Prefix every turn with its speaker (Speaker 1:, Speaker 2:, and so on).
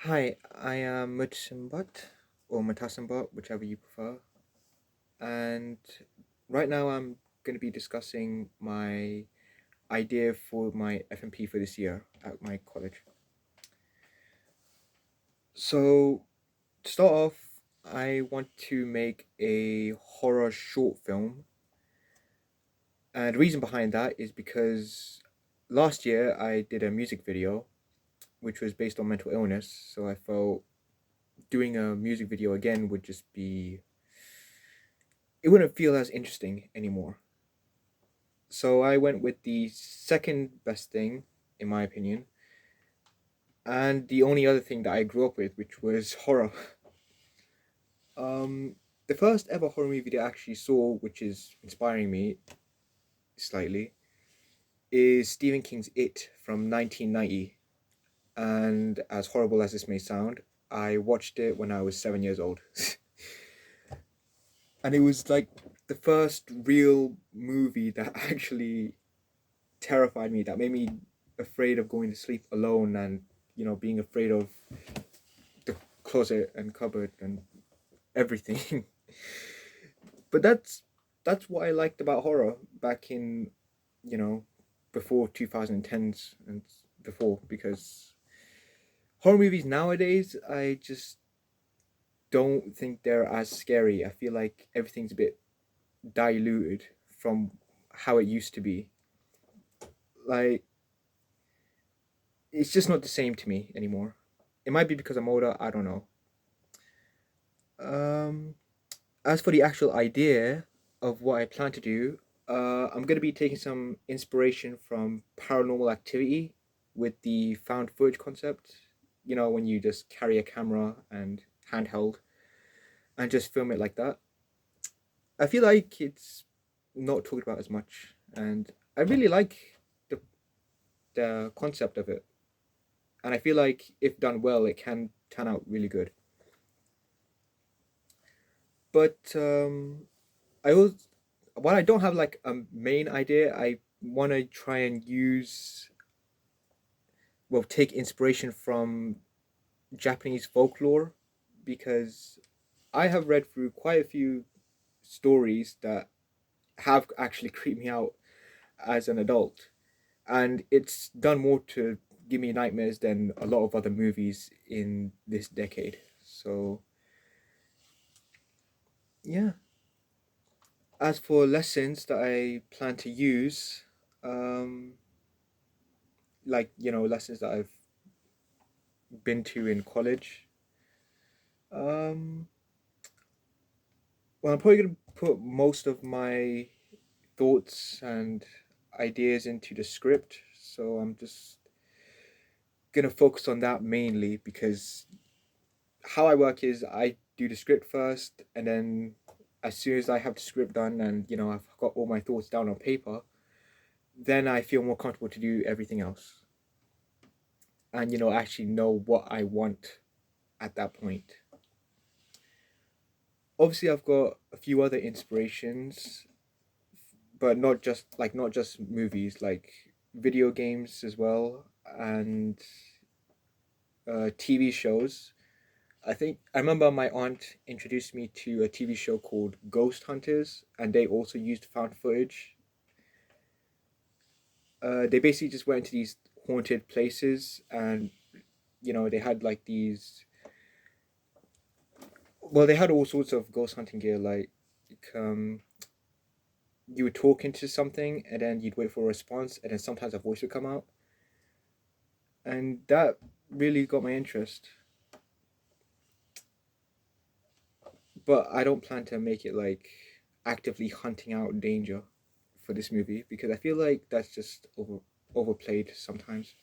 Speaker 1: Hi, I am Mutsimbat or Matasimbat, whichever you prefer. And right now I'm going to be discussing my idea for my FMP for this year at my college. So, to start off, I want to make a horror short film. And the reason behind that is because last year I did a music video which was based on mental illness. So I felt doing a music video again would just be it wouldn't feel as interesting anymore. So I went with the second best thing, in my opinion, and the only other thing that I grew up with, which was horror. Um, the first ever horror movie that I actually saw, which is inspiring me slightly, is Stephen King's It from 1990. And as horrible as this may sound, I watched it when I was 7 years old. And it was like the first real movie that actually terrified me, that made me afraid of going to sleep alone and, being afraid of the closet and cupboard and everything. But that's what I liked about horror back in, you know, before 2010s and before, because horror movies nowadays, I just don't think they're as scary. I feel like everything's a bit diluted from how it used to be. Like, it's just not the same to me anymore. It might be because I'm older, I don't know. Um, as for the actual idea of what I plan to do, I'm going to be taking some inspiration from Paranormal Activity with the found footage concept. You know, when you just carry a camera and handheld and just film it like that. I feel like it's not talked about as much, and I really like the concept of it. And I feel like if done well, it can turn out really good. But I was while I don't have like a main idea, I want to try and take inspiration from Japanese folklore, because I have read through quite a few stories that have actually creeped me out as an adult, and it's done more to give me nightmares than a lot of other movies in this decade. So yeah. As for lessons that I plan to use, um, lessons that I've been to in college. Um, well, I'm probably gonna put most of my thoughts and ideas into the script, so I'm just gonna focus on that mainly, because how I work is I do the script first, and then as soon as I have the script done and I've got all my thoughts down on paper, then I feel more comfortable to do everything else, and actually know what I want at that point. Obviously, I've got a few other inspirations, but not just movies, like video games as well, and TV shows. I remember my aunt introduced me to a TV show called Ghost Hunters, and they also used found footage. They basically just went into these haunted places, and they had like these. Well, they had all sorts of ghost hunting gear, like um, you would talk into something, and then you'd wait for a response, and then sometimes a voice would come out, and that really got my interest. But I don't plan to make it like actively hunting out danger for this movie, because I feel like that's just overplayed sometimes.